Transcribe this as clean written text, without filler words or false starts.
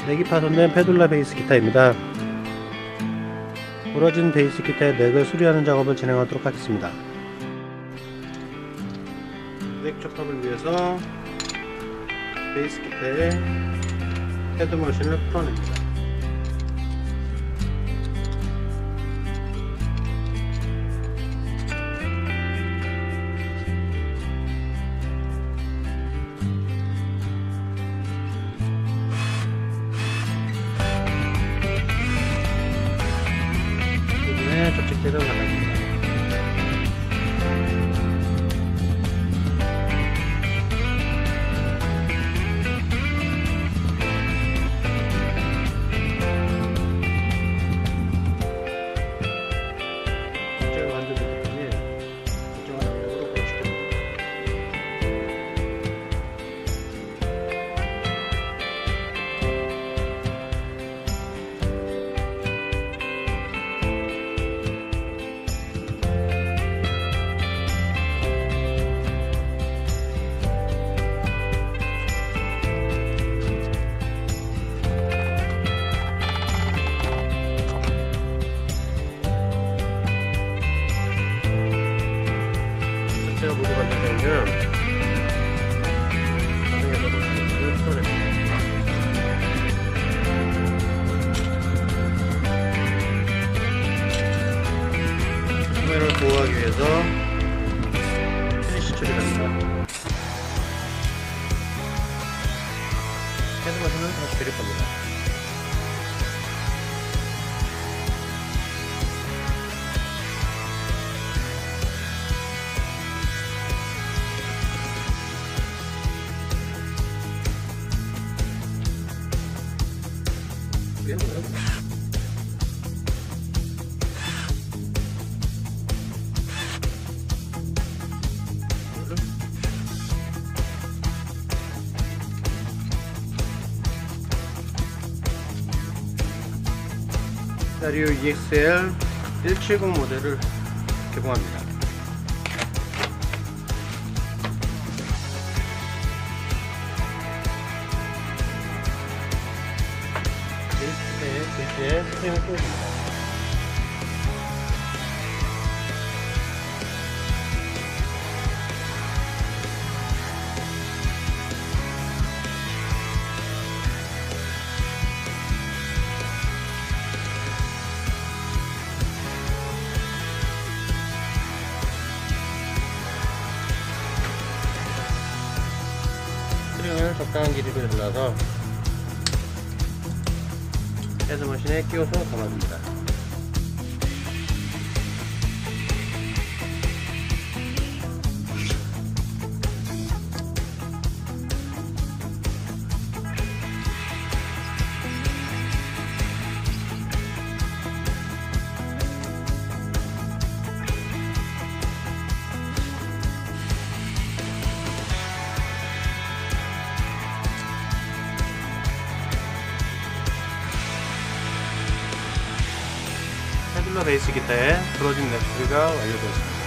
넥이 파손된 페둘라 베이스 기타입니다. 부러진 베이스 기타의 넥을 수리하는 작업을 진행하도록 하겠습니다. 넥 접합을 위해서 베이스 기타의 헤드 머신을 풀어냅니다. 부분에 접착제를 발라줍니다. 제가 만든 부분이 일정한 압력으로 고치됩니다. 제가 모두 만들면 가정에서 모습을 풀어냅니다. 소매를 보호하기 위해서 피니시 처리합니다. 헤드 머신은 다시 드립합니다. 다리오 EXL 170 모델을 개봉합니다. 베이스에 스프링을 끼워줍니다. 스프링을 적당한 길이로 잘라서 헤드머신에 끼워서 감아줍니다. 페둘라 베이스 기타의 부러진 넥 수리가 완료되었습니다.